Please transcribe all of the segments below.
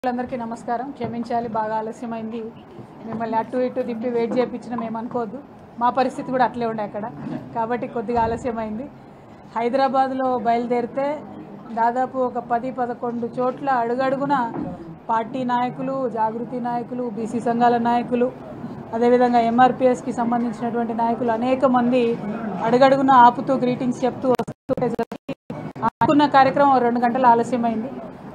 అందరికీ నమస్కారం. క్షమించాలి, బాగా ఆలస్యమైంది. మిమ్మల్ని అటు ఇటు తిప్పి వెయిట్ చేయించిన మేము అనుకోవద్దు. మా పరిస్థితి కూడా అట్లే ఉండే అక్కడ, కాబట్టి కొద్దిగా ఆలస్యమైంది. హైదరాబాద్లో బయలుదేరితే దాదాపు ఒక 10-11 చోట్ల అడుగడుగున పార్టీ నాయకులు, జాగృతి నాయకులు, బీసీ సంఘాల నాయకులు, అదేవిధంగా ఎంఆర్పిఎస్కి సంబంధించినటువంటి నాయకులు అనేక మంది అడుగడుగున ఆపుతూ గ్రీటింగ్స్ చెప్తూ వస్తూ అనుకున్న కార్యక్రమం 2 గంటల ఆలస్యమైంది.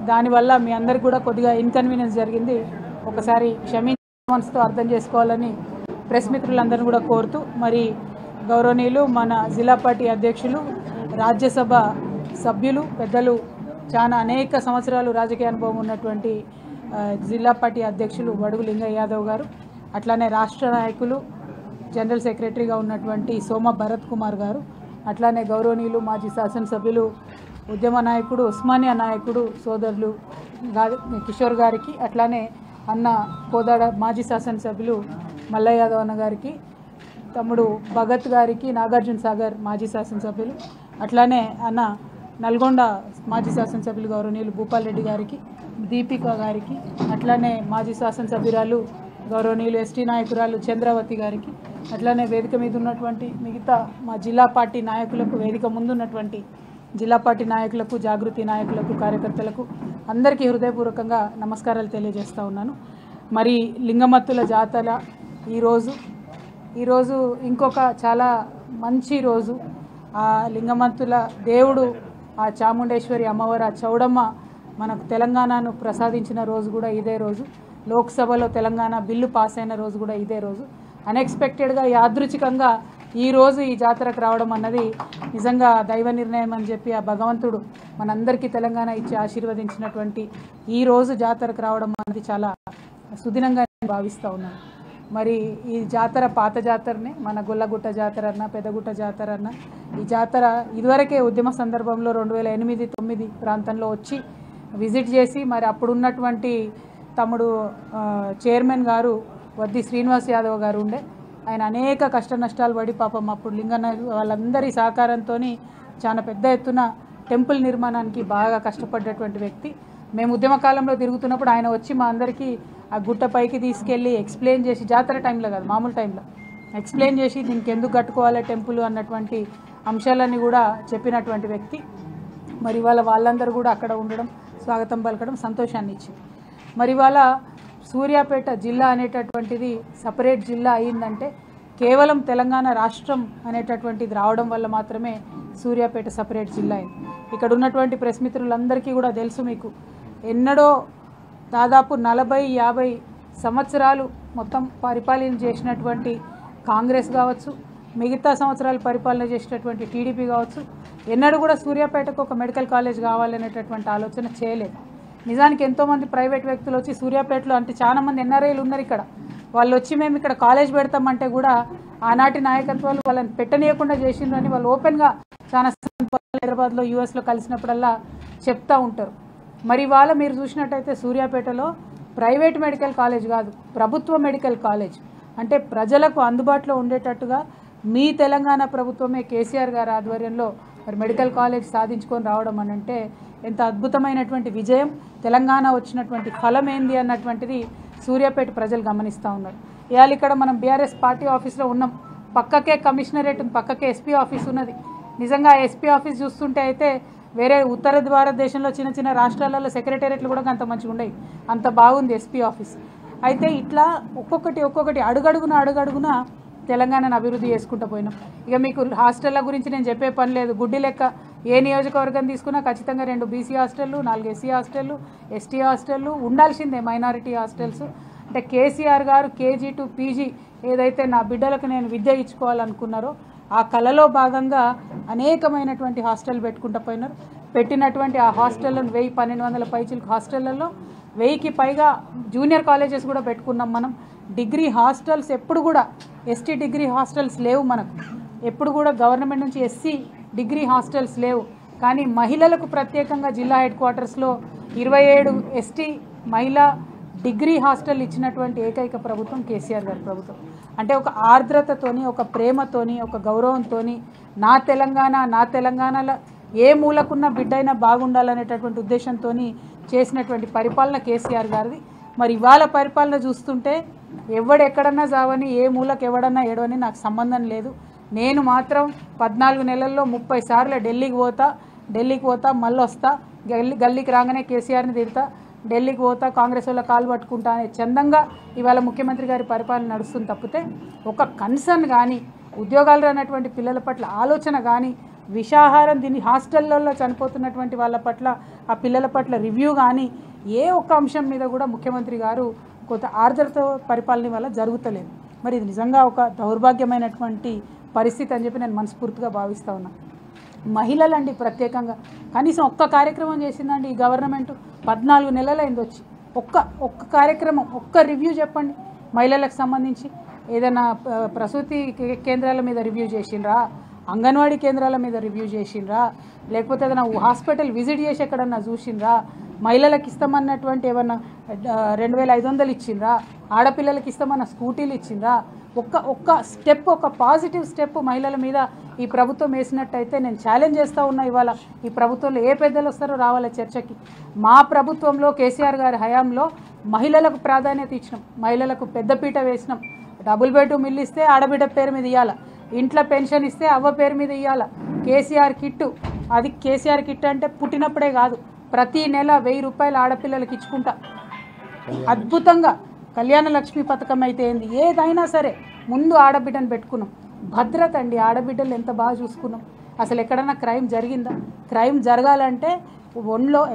దానివల్ల మీ అందరికి కూడా కొద్దిగా ఇన్కన్వీనియన్స్ జరిగింది. ఒకసారి క్షమించతో అర్థం చేసుకోవాలని ప్రెస్ మిత్రులందరినీ కూడా కోరుతూ, మరి గౌరవనీయులు మన జిల్లా పార్టీ అధ్యక్షులు, రాజ్యసభ సభ్యులు, పెద్దలు, చాలా అనేక సంవత్సరాలు రాజకీయ అనుభవం ఉన్నటువంటి జిల్లా పార్టీ అధ్యక్షులు బడుగు లింగయ్య యాదవ్ గారు, అట్లానే రాష్ట్ర నాయకులు, జనరల్ సెక్రటరీగా ఉన్నటువంటి సోమ భరత్ కుమార్ గారు, అట్లానే గౌరవనీయులు మాజీ శాసనసభ్యులు, ఉద్యమ నాయకుడు, ఉస్మానియా నాయకుడు సోదరులు కిషోర్ గారికి, అట్లానే అన్న కోదాడ మాజీ శాసనసభ్యులు మల్లయ్య యాదవ్ అన్న గారికి, తమ్ముడు భగత్ గారికి, నాగార్జున సాగర్ మాజీ శాసనసభ్యులు, అట్లానే అన్న నల్గొండ మాజీ శాసనసభ్యులు గౌరవనీయులు భూపాల్ రెడ్డి గారికి, దీపిక గారికి, అట్లానే మాజీ శాసనసభ్యురాలు గౌరవనీయులు ఎస్టీ నాయకురాలు చంద్రావతి గారికి, అట్లానే వేదిక మీద ఉన్నటువంటి మిగతా మా జిల్లా పార్టీ నాయకులకు, వేదిక ముందున్నటువంటి జిల్లా పార్టీ నాయకులకు, జాగృతి నాయకులకు, కార్యకర్తలకు అందరికీ హృదయపూర్వకంగా నమస్కారాలు తెలియజేస్తూ ఉన్నాను. మరి లింగమత్తుల జాతర ఈరోజు ఇంకొక చాలా మంచి రోజు. ఆ లింగమత్తుల దేవుడు, ఆ చాముండేశ్వరి అమ్మవారు, ఆ చౌడమ్మ మనకు తెలంగాణను ప్రసాదించిన రోజు కూడా ఇదే రోజు. లోక్సభలో తెలంగాణ బిల్లు పాస్ అయిన రోజు కూడా ఇదే రోజు. అన్ఎక్స్పెక్టెడ్గా, యాదృచ్ఛికంగా ఈరోజు ఈ జాతరకు రావడం అన్నది నిజంగా దైవ నిర్ణయం అని చెప్పి ఆ భగవంతుడు మనందరికీ తెలంగాణ ఇచ్చి ఆశీర్వదించినటువంటి ఈరోజు జాతరకు రావడం అన్నది చాలా సుదినంగా భావిస్తూ ఉన్నాను. మరి ఈ జాతర పాత జాతరనే, మన గొల్లగుట్ట జాతర అన్న, పెద్దగుట్ట జాతర అన్న, ఈ జాతర ఇదివరకే ఉద్యమ సందర్భంలో 2008-9 ప్రాంతంలో వచ్చి విజిట్ చేసి, మరి అప్పుడున్నటువంటి తమ్ముడు చైర్మన్ గారు వద్ది శ్రీనివాస్ యాదవ్ గారు ఉండే, ఆయన అనేక కష్ట నష్టాలు పడి పాపం అప్పుడు లింగన్న వాళ్ళందరి సహకారంతో చాలా పెద్ద ఎత్తున టెంపుల్ నిర్మాణానికి బాగా కష్టపడ్డటువంటి వ్యక్తి. మేము ఉద్యమ కాలంలో తిరుగుతున్నప్పుడు ఆయన వచ్చి మా అందరికీ ఆ గుట్ట పైకి తీసుకెళ్ళి ఎక్స్ప్లెయిన్ చేసి, జాతర టైంలో కాదు మామూలు టైంలో ఎక్స్ప్లెయిన్ చేసి దీనికి ఎందుకు కట్టుకోవాలి టెంపుల్ అన్నటువంటి అంశాలన్నీ కూడా చెప్పినటువంటి వ్యక్తి. మరి ఇవాళ వాళ్ళందరూ కూడా అక్కడ ఉండడం, స్వాగతం పలకడం సంతోషాన్ని ఇచ్చింది. మరి ఇవాళ సూర్యాపేట జిల్లా అనేటటువంటిది సపరేట్ జిల్లా అయిందంటే కేవలం తెలంగాణ రాష్ట్రం అనేటటువంటిది రావడం వల్ల మాత్రమే సూర్యాపేట సపరేట్ జిల్లా అయింది. ఇక్కడ ఉన్నటువంటి ప్రెస్ మిత్రులందరికీ కూడా తెలుసు, మీకు ఎన్నడో దాదాపు 40-50 సంవత్సరాలు మొత్తం పరిపాలన చేసినటువంటి కాంగ్రెస్ కావచ్చు, మిగతా సంవత్సరాలు పరిపాలన చేసినటువంటి టీడీపీ కావచ్చు, ఎన్నడూ కూడా సూర్యాపేటకు ఒక మెడికల్ కాలేజ్ కావాలనేటటువంటి ఆలోచన చేయలేదు. నిజానికి ఎంతోమంది ప్రైవేట్ వ్యక్తులు వచ్చి సూర్యాపేటలో, అంటే చాలామంది ఎన్ఆర్ఐలు ఉన్నారు ఇక్కడ, వాళ్ళు వచ్చి మేము ఇక్కడ కాలేజ్ పెడతామంటే కూడా ఆనాటి నాయకత్వాలు వాళ్ళని పెట్టనీయకుండా చేసిండ్రని వాళ్ళు ఓపెన్గా చాలా హైదరాబాద్లో యూఎస్లో కలిసినప్పుడల్లా చెప్తూ ఉంటారు. మరి ఇవాళ మీరు చూసినట్టయితే సూర్యాపేటలో ప్రైవేట్ మెడికల్ కాలేజ్ కాదు, ప్రభుత్వ మెడికల్ కాలేజ్, అంటే ప్రజలకు అందుబాటులో ఉండేటట్టుగా మీ తెలంగాణ ప్రభుత్వమే కేసీఆర్ గారి ఆధ్వర్యంలో మరి మెడికల్ కాలేజ్ సాధించుకొని రావడం అని అంటే ఎంత అద్భుతమైనటువంటి విజయం, తెలంగాణ వచ్చినటువంటి ఫలం ఏంది అన్నటువంటిది సూర్యాపేట ప్రజలు గమనిస్తూ ఉన్నారు. ఇవాళ ఇక్కడ మనం బీఆర్ఎస్ పార్టీ ఆఫీస్లో ఉన్నాం, పక్కకే కమిషనరేట్ ఉంది, పక్కకే ఎస్పీ ఆఫీస్ ఉన్నది. నిజంగా ఎస్పీ ఆఫీస్ చూస్తుంటే అయితే వేరే ఉత్తర భారతదేశంలో చిన్న చిన్న రాష్ట్రాలలో సెక్రటేరియట్లు కూడా అంత మంచిగా ఉండవు, అంత బాగుంది ఎస్పీ ఆఫీస్. అయితే ఇట్లా ఒక్కొక్కటి అడుగడుగున తెలంగాణను అభివృద్ధి చేసుకుంటూ పోయినాం. ఇక మీకు హాస్టళ్ళ గురించి నేను చెప్పే పని లేదు. గుడ్డి లెక్క ఏ నియోజకవర్గం తీసుకున్నా ఖచ్చితంగా 2 బీసీ హాస్టళ్ళు, 4 ఎస్సీ హాస్టళ్ళు, ఎస్టీ హాస్టళ్ళు ఉండాల్సిందే, మైనారిటీ హాస్టల్స్. అంటే కేసీఆర్ గారు కేజీ టు పీజీ ఏదైతే నా బిడ్డలకు నేను విద్య ఇచ్చుకోవాలనుకున్నారో ఆ కళలో భాగంగా అనేకమైనటువంటి హాస్టల్ పెట్టుకుంటూ పోయినారు. పెట్టినటువంటి ఆ హాస్టళ్ళను 1000-1200 పైచిలకు హాస్టళ్లలో 1000కి పైగా జూనియర్ కాలేజెస్ కూడా పెట్టుకున్నాం మనం. డిగ్రీ హాస్టల్స్ ఎప్పుడు కూడా ఎస్టీ డిగ్రీ హాస్టల్స్ లేవు మనకు, ఎప్పుడు కూడా గవర్నమెంట్ నుంచి ఎస్సీ డిగ్రీ హాస్టల్స్ లేవు. కానీ మహిళలకు ప్రత్యేకంగా జిల్లా హెడ్ క్వార్టర్స్లో 27 ఎస్టీ మహిళా డిగ్రీ హాస్టల్ ఇచ్చినటువంటి ఏకైక ప్రభుత్వం కేసీఆర్ గారి ప్రభుత్వం. అంటే ఒక ఆర్ద్రతతోని, ఒక ప్రేమతోని, ఒక గౌరవంతోని నా తెలంగాణలో ఏ మూలకున్న బిడ్డైనా బాగుండాలనేటటువంటి ఉద్దేశంతో చేసినటువంటి పరిపాలన కేసీఆర్ గారిది. మరి ఇవాళ పరిపాలన చూస్తుంటే ఎవడెక్కడన్నా జావని ఏ మూలకు ఎవడన్నా ఏడవని నాకు సంబంధం లేదు. నేను మాత్రం 14 నెలల్లో 30 సార్లు ఢిల్లీకి పోతా మళ్ళీ వస్తా, గల్లీకి రాగానే కేసీఆర్ని తిడతా, ఢిల్లీకి పోతా కాంగ్రెస్ వాళ్ళ కాలు పట్టుకుంటా అనే చందంగా ఇవాళ ముఖ్యమంత్రి గారి పరిపాలన నడుస్తుంది తప్పితే ఒక కన్సర్న్ కానీ ఉద్యోగాలు రానటువంటి పిల్లల పట్ల ఆలోచన కానీ విషాహారం దీని హాస్టళ్లలో చనిపోతున్నటువంటి వాళ్ళ పట్ల ఆ పిల్లల పట్ల రివ్యూ కానీ ఏ ఒక్క అంశం మీద కూడా ముఖ్యమంత్రి గారు కొంత ఆర్ద్రత పరిపాలన వల్ల జరుగుతలేదు. మరి ఇది నిజంగా ఒక దౌర్భాగ్యమైనటువంటి పరిస్థితి అని చెప్పి నేను మనస్ఫూర్తిగా భావిస్తూ ఉన్నాను. మహిళలండి ప్రత్యేకంగా కనీసం ఒక్క కార్యక్రమం చేసిందండి ఈ గవర్నమెంట్. 14 నెలలైంది వచ్చి ఒక్క కార్యక్రమం ఒక్క రివ్యూ చెప్పండి. మహిళలకు సంబంధించి ఏదైనా ప్రసూతి కేంద్రాల మీద రివ్యూ చేసిండ్రా, అంగన్వాడీ కేంద్రాల మీద రివ్యూ చేసిండ్రా, లేకపోతే ఏదైనా హాస్పిటల్ విజిట్ చేసి ఎక్కడన్నా చూసిండ్రా, మహిళలకు ఇస్తామన్నటువంటి ఏమన్నా 2500 ఇచ్చిండ్రా, ఆడపిల్లలకి ఇస్తామన్న స్కూటీలు ఇచ్చిండ్రా, ఒక్క స్టెప్ ఒక పాజిటివ్ స్టెప్ మహిళల మీద ఈ ప్రభుత్వం వేసినట్టయితే నేను ఛాలెంజ్ చేస్తూ ఉన్నా. ఇవాళ ఈ ప్రభుత్వంలో ఏ పెద్దలు వస్తారో రావాల చర్చకి. మా ప్రభుత్వంలో కేసీఆర్ గారి హయాంలో మహిళలకు ప్రాధాన్యత ఇచ్చినాం, మహిళలకు పెద్దపీట వేసినాం. డబుల్ బెడ్రూమ్ ఇల్లు ఇస్తే ఆడబిడ్డ పేరు మీద ఇవ్వాల, ఇంట్లో పెన్షన్ ఇస్తే అవ్వ పేరు మీద ఇవ్వాల. కేసీఆర్ కిట్టు, అది కేసీఆర్ కిట్ అంటే పుట్టినప్పుడే కాదు, ప్రతి నెల 1000 రూపాయలు ఆడపిల్లలకి ఇచ్చుకుంటా అద్భుతంగా. కళ్యాణ లక్ష్మి పథకం అయితే ఏంది, ఏదైనా సరే ముందు ఆడబిడ్డను పెట్టుకున్నాం. భద్రత అండి, ఆడబిడ్డలు ఎంత బాగా చూసుకున్నాం. అసలు ఎక్కడన్నా క్రైమ్ జరిగిందా? క్రైమ్ జరగాలంటే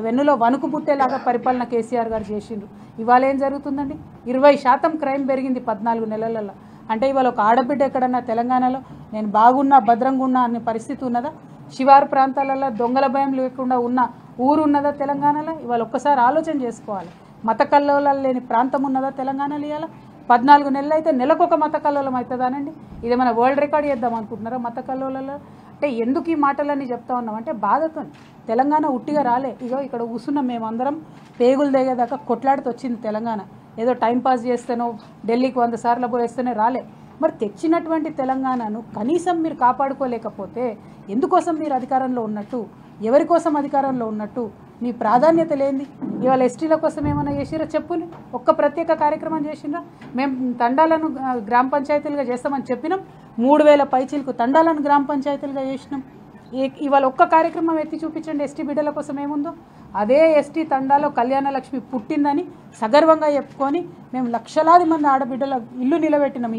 వెన్నులో వణుకు పుట్టేలాగా పరిపాలన కేసీఆర్ గారు చేసిండ్రు. ఇవాళ ఏం జరుగుతుందండి? 20% క్రైమ్ పెరిగింది 14 నెలలలో. అంటే ఇవాళ ఒక ఆడబిడ్డ ఎక్కడన్నా తెలంగాణలో నేను బాగున్నా భద్రంగా ఉన్నా అనే పరిస్థితి ఉన్నదా? శివారు ప్రాంతాలలో దొంగల భయం లేకుండా ఉన్న ఊరు ఉన్నదా తెలంగాణలో? ఇవాళ ఒక్కసారి ఆలోచన చేసుకోవాలి. మత కల్లోలాలు లేని ప్రాంతం ఉన్నదా తెలంగాణలో? ఇవాళ 14 నెలలు అయితే నెలకొక మత కల్లోలం అవుతుందానండి? ఇదేమైనా వరల్డ్ రికార్డ్ చేద్దాం అనుకుంటున్నారా మత కల్లోలలో? అంటే ఎందుకు ఈ మాటలన్నీ చెప్తా ఉన్నాం అంటే బాధతో. తెలంగాణ ఉట్టిగా రాలే. ఇగో ఇక్కడ కూర్చున్నాం మేమందరం, పేగులు దిగేదాకా కొట్లాడుతూ వచ్చింది తెలంగాణ. ఏదో టైంపాస్ చేస్తేనో ఢిల్లీకి 100 సార్లు పోయేస్తేనే రాలే. మరి తెచ్చినటువంటి తెలంగాణను కనీసం మీరు కాపాడుకోలేకపోతే ఎందుకోసం మీరు అధికారంలో ఉన్నట్టు, ఎవరి కోసం అధికారంలో ఉన్నట్టు, మీ ప్రాధాన్యత లేనిది. ఇవాళ ఎస్టీల కోసం ఏమైనా చేసిరా చెప్పుని? ఒక్క ప్రత్యేక కార్యక్రమం చేసినా? మేము తండాలను గ్రామ పంచాయతీలుగా చేస్తామని చెప్పినాం, 3000 పైచీలకు తండాలను గ్రామ పంచాయతీలుగా చేసినాం. ఇవాళ ఒక్క కార్యక్రమం ఎత్తి చూపించండి ఎస్టీ బిడ్డల కోసం ఏముందో. అదే ఎస్టీ తండాలో కళ్యాణ లక్ష్మి పుట్టిందని సగర్వంగా చెప్పుకొని మేము లక్షలాది మంది ఆడబిడ్డల ఇల్లు నిలబెట్టినాం.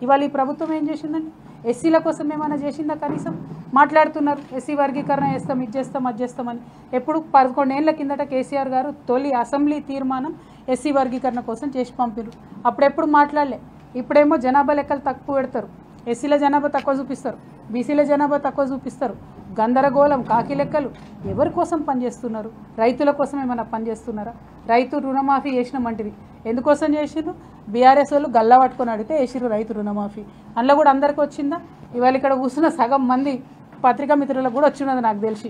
ఇవాళ ఈ ప్రభుత్వం ఏం చేసిందండి? ఎస్సీల కోసం ఏమైనా చేసిందా? కనీసం మాట్లాడుతున్నారు ఎస్సీ వర్గీకరణ చేస్తాం, ఇది చేస్తాం, అది చేస్తామని. ఎప్పుడు 11 ఏళ్ల కిందట కేసీఆర్ గారు తొలి అసెంబ్లీ తీర్మానం ఎస్సీ వర్గీకరణ కోసం చేసి పంపారు. అప్పుడెప్పుడు మాట్లాడలే. ఇప్పుడేమో జనాభా లెక్కలు తక్కువ పెడతారు, ఎస్సీల జనాభా తక్కువ చూపిస్తారు, బీసీల జనాభా తక్కువ చూపిస్తారు. గందరగోళం, కాకి లెక్కలు. ఎవరి కోసం పనిచేస్తున్నారు? రైతుల కోసం ఏమైనా పనిచేస్తున్నారా? రైతు రుణమాఫీ చేసినామంటివి, ఎందుకోసం చేసిర్రు? బీఆర్ఎస్ వాళ్ళు గల్లా పట్టుకొని అడిగితే వేసిర్రు రైతు రుణమాఫీ. అందులో కూడా అందరికీ వచ్చిందా? ఇవాళ ఇక్కడ కూర్చున్న సగం మంది పత్రికా మిత్రులకు కూడా వచ్చినది నాకు తెలిసి.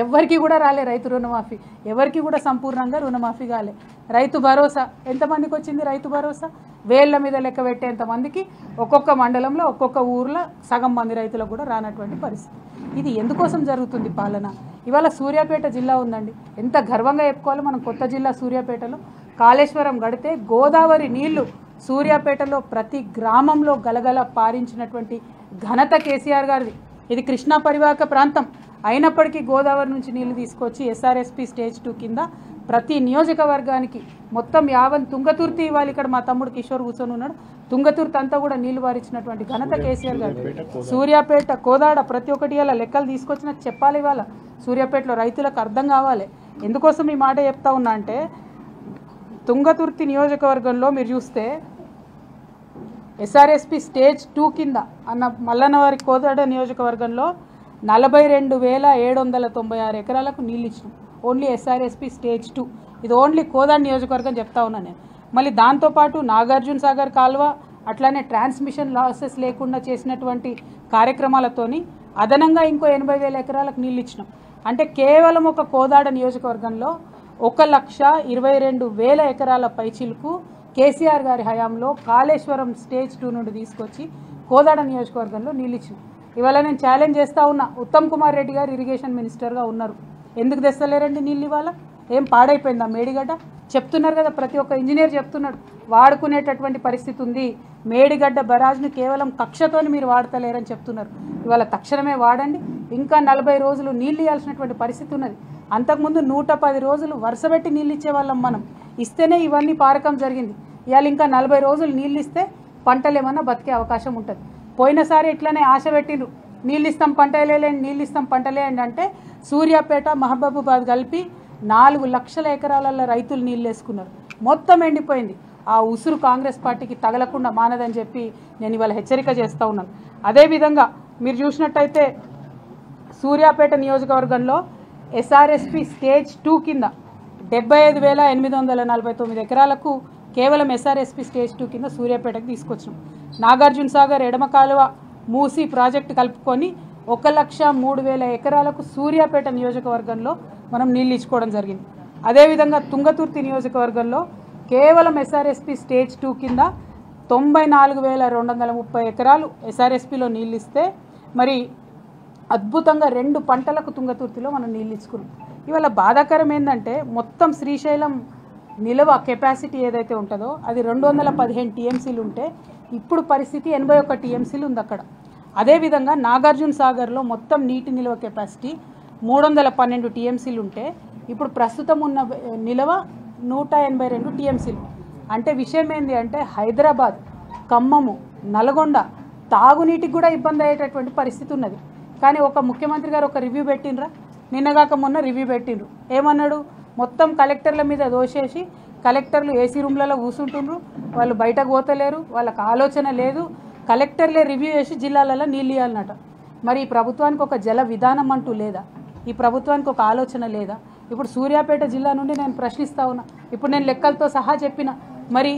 ఎవరికి కూడా రాలే రైతు రుణమాఫీ, ఎవరికి కూడా సంపూర్ణంగా రుణమాఫీ కాలే. రైతు భరోసా ఎంతమందికి వచ్చింది? రైతు భరోసా వేళ్ల మీద లెక్క పెట్టేంతమందికి ఒక్కొక్క మండలంలో ఒక్కొక్క ఊర్లో సగం మంది రైతులకు కూడా రానటువంటి పరిస్థితి. ఇది ఎందుకోసం జరుగుతుంది పాలన? ఇవాళ సూర్యాపేట జిల్లా ఉందండి, ఎంత గర్వంగా చెప్పుకోవాలి మనం. కొత్త జిల్లా సూర్యాపేటలో కాళేశ్వరం గడితే గోదావరి నీళ్లు సూర్యాపేటలో ప్రతి గ్రామంలో గలగల పారించినటువంటి ఘనత కేసీఆర్ గారిది. ఇది కృష్ణా పరివాహక ప్రాంతం అయినప్పటికీ గోదావరి నుంచి నీళ్లు తీసుకొచ్చి ఎస్ఆర్ఎస్పీ స్టేజ్ 2 కింద ప్రతి నియోజకవర్గానికి మొత్తం తుంగతుర్తి ఇవ్వాలి. ఇక్కడ మా తమ్ముడు కిషోర్ కూర్చొని ఉన్నాడు, తుంగతుర్తి అంతా కూడా నీళ్లు వారించినటువంటి ఘనత కేసీఆర్ గారు. సూర్యాపేట, కోదాడ ప్రతి ఒక్కటి ఇలా లెక్కలు తీసుకొచ్చిన చెప్పాలి. ఇవాళ సూర్యాపేటలో రైతులకు అర్థం కావాలి. ఎందుకోసం ఈ మాట చెప్తా ఉన్నా అంటే తుంగతుర్తి నియోజకవర్గంలో మీరు చూస్తే ఎస్ఆర్ఎస్పీ స్టేజ్ 2 కింద అన్న మల్లన్నవారి కోదాడ నియోజకవర్గంలో 42,796 ఎకరాలకు నీళ్ళు ఇచ్చినాం. Only SRSP stage 2. ఇది ఓన్లీ కోదాడ నియోజకవర్గం చెప్తా ఉన్నాను నేను. మళ్ళీ దాంతోపాటు నాగార్జున సాగర్ కాల్వ అట్లానే ట్రాన్స్మిషన్ లాసెస్ లేకుండా చేసినటువంటి కార్యక్రమాలతోని అదనంగా ఇంకో 80,000 ఎకరాలకు నీళ్ళు ఇచ్చినాం. అంటే కేవలం ఒక కోదాడ నియోజకవర్గంలో 1,22,000 ఎకరాల పైచిలకు కేసీఆర్ గారి హయాంలో కాళేశ్వరం స్టేజ్ 2 నుండి తీసుకొచ్చి కోదాడ నియోజకవర్గంలో నీళ్ళు ఇచ్చినాం. ఇవాళ నేను ఛాలెంజ్ చేస్తూ ఉన్నా, ఉత్తమ్ కుమార్ రెడ్డి గారు ఇరిగేషన్ మినిస్టర్గా ఉన్నారు, ఎందుకు తెస్తలేరండి నీళ్ళు? ఇవాళ ఏం పాడైపోయిందా మేడిగడ్డ? చెప్తున్నారు కదా, ప్రతి ఒక్క ఇంజనీర్ చెప్తున్నాడు వాడుకునేటటువంటి పరిస్థితి ఉంది. మేడిగడ్డ బరాజ్ను కేవలం కక్షతోని మీరు వాడతలేరని చెప్తున్నారు. ఇవాళ తక్షణమే వాడండి. ఇంకా 40 రోజులు నీళ్ళు ఇవ్వాల్సినటువంటి పరిస్థితి ఉన్నది. అంతకుముందు 110 రోజులు వరుసపెట్టి నీళ్ళు ఇచ్చేవాళ్ళం మనం. ఇస్తేనే ఇవన్నీ పారకం జరిగింది. ఇవాళ ఇంకా 40 రోజులు నీళ్ళు ఇస్తే పంటలు ఏమన్నా బతికే అవకాశం ఉంటుంది. పోయినసారి ఇట్లనే ఆశ పెట్టిండ్రు, నీళ్ళు ఇస్తాం పంటలేండి, నీళ్ళు ఇస్తాం పంటలేండి అంటే సూర్యాపేట మహబూబాబాద్ కలిపి 4 లక్షల ఎకరాలలో రైతులు నీళ్ళు వేసుకున్నారు. మొత్తం ఎండిపోయింది. ఆ ఉసురు కాంగ్రెస్ పార్టీకి తగలకుండా మానదని చెప్పి నేను ఇవాళ హెచ్చరిక చేస్తూ ఉన్నాను. అదేవిధంగా మీరు చూసినట్టయితే సూర్యాపేట నియోజకవర్గంలో ఎస్ఆర్ఎస్పి స్టేజ్ 2 కింద 75,849 ఎకరాలకు కేవలం ఎస్ఆర్ఎస్పి స్టేజ్ 2 కింద సూర్యాపేటకు తీసుకొచ్చినాం. నాగార్జున సాగర్ ఎడమ కాలువ మూసి ప్రాజెక్టు కలుపుకొని 1,03,000 ఎకరాలకు సూర్యాపేట నియోజకవర్గంలో మనం నీళ్ళు ఇచ్చుకోవడం జరిగింది. అదేవిధంగా తుంగతుర్తి నియోజకవర్గంలో కేవలం ఎస్ఆర్ఎస్పి స్టేజ్ 2 కింద 94,230 ఎకరాలు ఎస్ఆర్ఎస్పిలో నీళ్ళు ఇస్తే మరి అద్భుతంగా 2 పంటలకు తుంగతుర్తిలో మనం నీళ్ళు ఇచ్చుకున్నాం. ఇవాళ బాధాకరం ఏంటంటే మొత్తం శ్రీశైలం నిల్వ కెపాసిటీ ఏదైతే ఉంటుందో అది 215 టీఎంసీలు ఉంటే ఇప్పుడు పరిస్థితి 81 టీఎంసీలు ఉంది అక్కడ. అదేవిధంగా నాగార్జున సాగర్లో మొత్తం నీటి నిల్వ కెపాసిటీ 312 టీఎంసీలు ఉంటే ఇప్పుడు ప్రస్తుతం ఉన్న నిల్వ 182 టీఎంసీలు. అంటే విషయం ఏంటి అంటే హైదరాబాద్, ఖమ్మము, నల్గొండ తాగునీటికి కూడా ఇబ్బంది అయ్యేటటువంటి పరిస్థితి ఉన్నది. కానీ ఒక ముఖ్యమంత్రి గారు ఒక రివ్యూ పెట్టినరా, నిన్నగాక మొన్న రివ్యూ పెట్టిండ్రు. ఏమన్నాడు? మొత్తం కలెక్టర్ల మీద దోషేసి కలెక్టర్లు ఏసీ రూమ్లలో కూర్చుంటుండ్రు, వాళ్ళు బయటకు పోతలేరు, వాళ్ళకి ఆలోచన లేదు, కలెక్టర్లే రివ్యూ చేసి జిల్లాలలో నీళ్ళు ఇవ్వాలన్నట. మరి ఈ ప్రభుత్వానికి ఒక జల విధానం అంటూ లేదా? ఈ ప్రభుత్వానికి ఒక ఆలోచన లేదా? ఇప్పుడు సూర్యాపేట జిల్లా నుండి నేను ప్రశ్నిస్తా ఉన్నా. ఇప్పుడు నేను లెక్కలతో సహా చెప్పిన మరి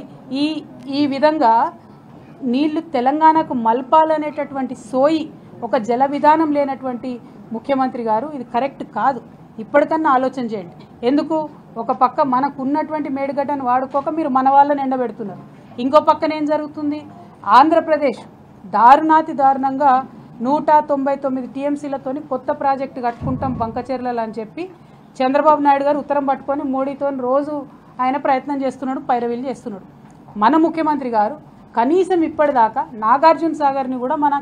ఈ విధంగా నీళ్లు తెలంగాణకు మల్పాలనేటటువంటి సోయి ఒక జల విధానం లేనటువంటి ముఖ్యమంత్రి గారు ఇది కరెక్ట్ కాదు. ఇప్పటికన్నా ఆలోచన చేయండి. ఎందుకు ఒక పక్క మనకు ఉన్నటువంటి మేడిగడ్డను వాడుకోక మీరు మన వాళ్ళని ఎండబెడుతున్నారు. ఇంకో పక్కన ఏం జరుగుతుంది? ఆంధ్రప్రదేశ్ దారుణాతి దారుణంగా 199 టీఎంసీలతోని కొత్త ప్రాజెక్టు కట్టుకుంటాం బంకచెర్లలో అని చెప్పి చంద్రబాబు నాయుడు గారు ఉత్తరం పట్టుకొని మోడీతో రోజు ఆయన ప్రయత్నం చేస్తున్నాడు, పైరవీలు చేస్తున్నాడు. మన ముఖ్యమంత్రి గారు కనీసం ఇప్పటిదాకా నాగార్జున సాగర్ని కూడా మన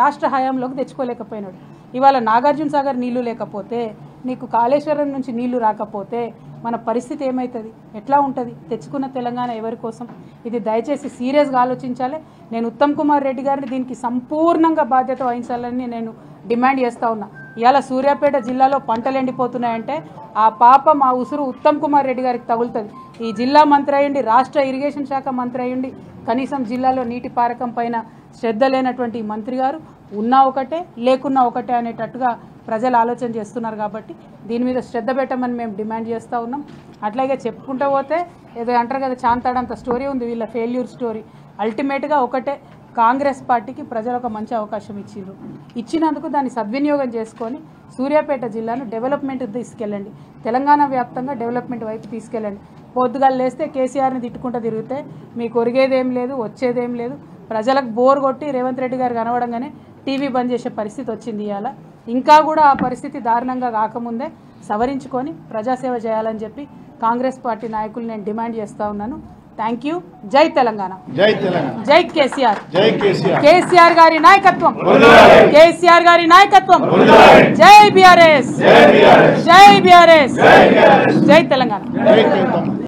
రాష్ట్ర హయాంలోకి తెచ్చుకోలేకపోయినాడు. ఇవాళ నాగార్జున సాగర్ నీళ్లు లేకపోతే, నీకు కాళేశ్వరం నుంచి నీళ్లు రాకపోతే మన పరిస్థితి ఏమవుతుంది? ఎట్లా ఉంటుంది? తెచ్చుకున్న తెలంగాణ ఎవరి కోసం? ఇది దయచేసి సీరియస్గా ఆలోచించాలి. నేను ఉత్తమ్ కుమార్ రెడ్డి గారిని దీనికి సంపూర్ణంగా బాధ్యత వహించాలని నేను డిమాండ్ చేస్తూ ఉన్నా. ఇవాళ సూర్యాపేట జిల్లాలో పంటలు ఎండిపోతున్నాయంటే ఆ పాపం ఆ ఉసురు ఉత్తమ్ కుమార్ రెడ్డి గారికి తగులుతుంది. ఈ జిల్లా మంత్రి అయ్యండి, రాష్ట్ర ఇరిగేషన్ శాఖ మంత్రి అయ్యండి, కనీసం జిల్లాలో నీటి పారకం పైన శ్రద్ధ లేనటువంటి మంత్రి గారు ఉన్నా ఒకటే లేకున్నా ఒకటే అనేటట్టుగా ప్రజలు ఆలోచన చేస్తున్నారు. కాబట్టి దీని మీద శ్రద్ధ పెట్టమని మేము డిమాండ్ చేస్తూ ఉన్నాం. అట్లాగే చెప్పుకుంటూ పోతే ఏదో అంటారు కదా, చాంతాడంత స్టోరీ ఉంది వీళ్ళ ఫెయిల్యూర్ స్టోరీ. అల్టిమేట్గా ఒకటే, కాంగ్రెస్ పార్టీకి ప్రజలు ఒక మంచి అవకాశం ఇచ్చినందుకు దాన్ని సద్వినియోగం చేసుకొని సూర్యాపేట జిల్లాను డెవలప్మెంట్ తీసుకెళ్ళండి, తెలంగాణ వ్యాప్తంగా డెవలప్మెంట్ వైపు తీసుకెళ్ళండి. పొద్దుగాలు లేస్తే కేసీఆర్ని తిట్టుకుంటూ తిరిగితే మీకు ఒరిగేదేం లేదు, వచ్చేదేం లేదు. ప్రజలకు బోర్ కొట్టి రేవంత్ రెడ్డి గారు కనవడంగానే టీవీ బంద్ చేసే పరిస్థితి వచ్చింది. ఇవాళ ఇంకా కూడా ఆ పరిస్థితి దారుణంగా కాకముందే సవరించుకొని ప్రజాసేవ చేయాలని చెప్పి కాంగ్రెస్ పార్టీ నాయకులు నేను డిమాండ్ చేస్తూ ఉన్నాను. Thank you. జై తెలంగాణ, జై తెలంగాణ, జై కేసీఆర్, జై కేసీఆర్, కేసీఆర్ గారి నాయకత్వం, కేసీఆర్ గారి నాయకత్వం, జై బీఆర్ఎస్, జై బీఆర్ఎస్, జై తెలంగాణ.